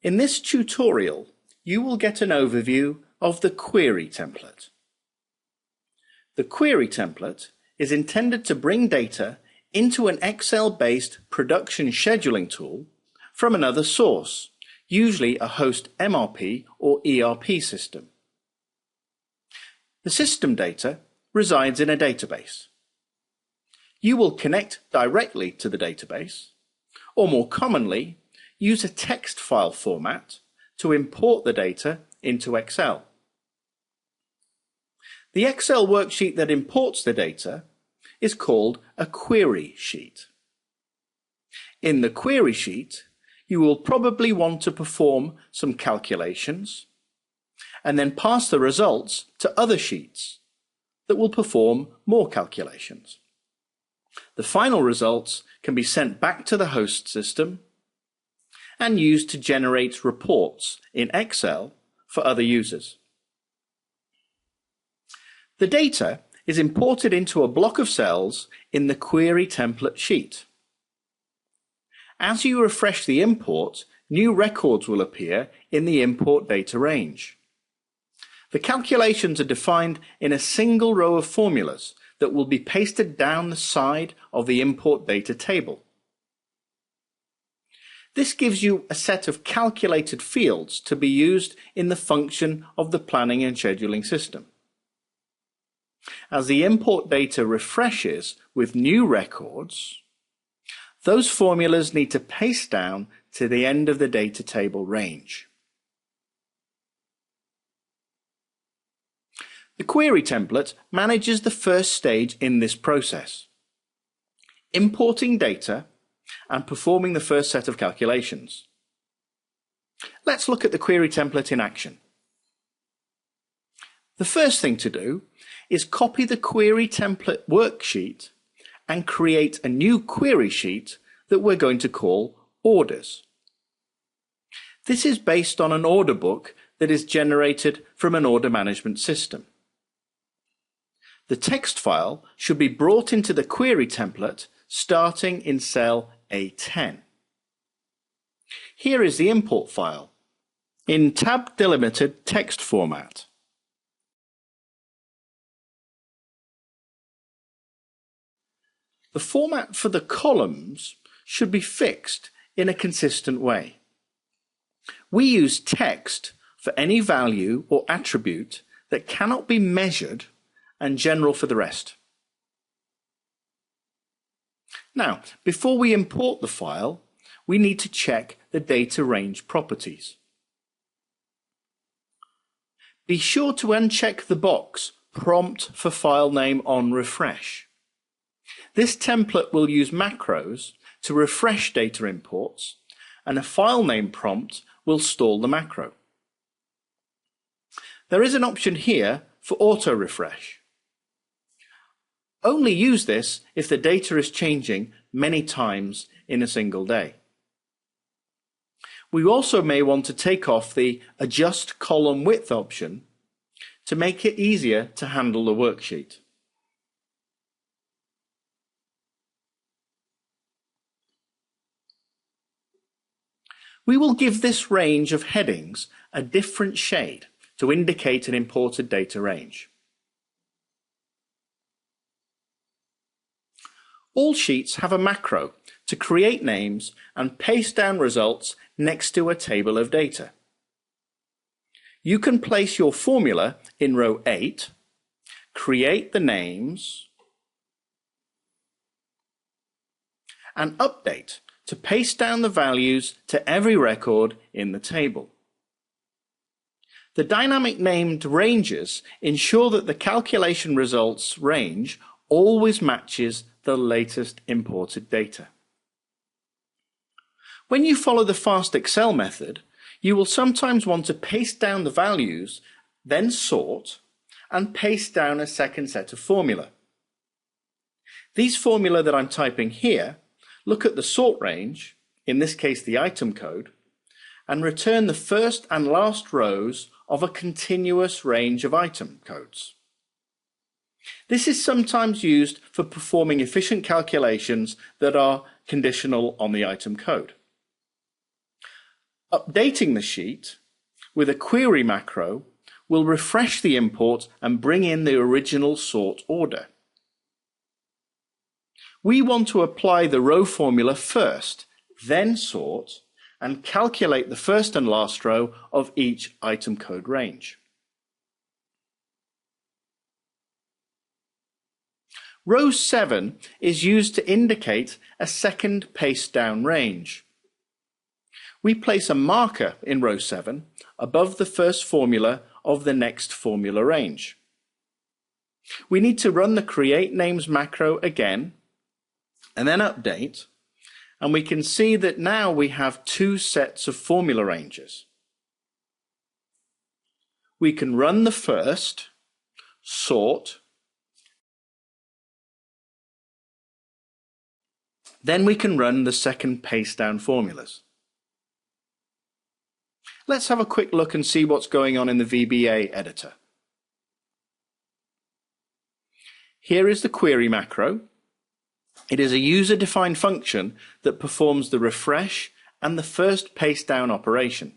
In this tutorial, you will get an overview of the query template. The query template is intended to bring data into an Excel-based production scheduling tool from another source, usually a host MRP or ERP system. The system data resides in a database. You will connect directly to the database, or more commonly, use a text file format to import the data into Excel. The Excel worksheet that imports the data is called a query sheet. In the query sheet, you will probably want to perform some calculations and then pass the results to other sheets that will perform more calculations. The final results can be sent back to the host system and used to generate reports in Excel for other users. The data is imported into a block of cells in the query template sheet. As you refresh the import, new records will appear in the import data range. The calculations are defined in a single row of formulas that will be pasted down the side of the import data table. This gives you a set of calculated fields to be used in the function of the planning and scheduling system. As the import data refreshes with new records, those formulas need to paste down to the end of the data table range. The query template manages the first stage in this process, importing data and performing the first set of calculations. Let's look at the query template in action. The first thing to do is copy the query template worksheet and create a new query sheet that we're going to call orders. This is based on an order book that is generated from an order management system. The text file should be brought into the query template starting in cell A10. Here is the import file in tab delimited text format. The format for the columns should be fixed in a consistent way. We use text for any value or attribute that cannot be measured and general for the rest. Now, before we import the file, we need to check the data range properties. Be sure to uncheck the box Prompt for File Name on Refresh. This template will use macros to refresh data imports, and a file name prompt will stall the macro. There is an option here for auto refresh. Only use this if the data is changing many times in a single day. We also may want to take off the Adjust Column Width option to make it easier to handle the worksheet. We will give this range of headings a different shade to indicate an imported data range. All sheets have a macro to create names and paste down results next to a table of data. You can place your formula in row 8, create the names, and update to paste down the values to every record in the table. The dynamic named ranges ensure that the calculation results range always matches the latest imported data. When you follow the Fast Excel method, you will sometimes want to paste down the values, then sort, and paste down a second set of formula. These formula that I'm typing here look at the sort range, in this case the item code, and return the first and last rows of a continuous range of item codes. This is sometimes used for performing efficient calculations that are conditional on the item code. Updating the sheet with a query macro will refresh the import and bring in the original sort order. We want to apply the row formula first, then sort, and calculate the first and last row of each item code range. Row 7 is used to indicate a second paste down range. We place a marker in row 7 above the first formula of the next formula range. We need to run the create names macro again and then update, and we can see that now we have two sets of formula ranges. We can run the first, sort, then we can run the second paste down formulas. Let's have a quick look and see what's going on in the VBA editor. Here is the query macro. It is a user-defined function that performs the refresh and the first paste down operation.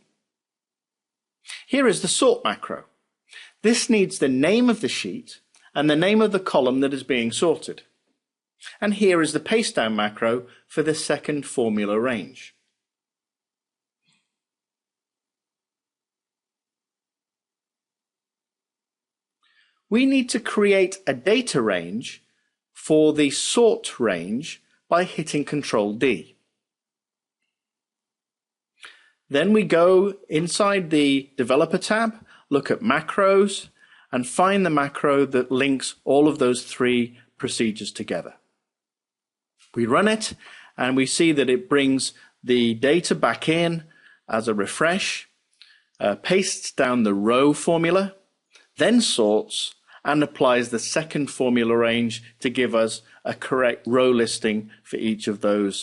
Here is the sort macro. This needs the name of the sheet and the name of the column that is being sorted. And here is the paste down macro for the second formula range. We need to create a data range for the sort range by hitting Ctrl D. Then we go inside the Developer tab, look at macros, and find the macro that links all of those three procedures together. We run it, and we see that it brings the data back in as a refresh, pastes down the row formula, then sorts, and applies the second formula range to give us a correct row listing for each of those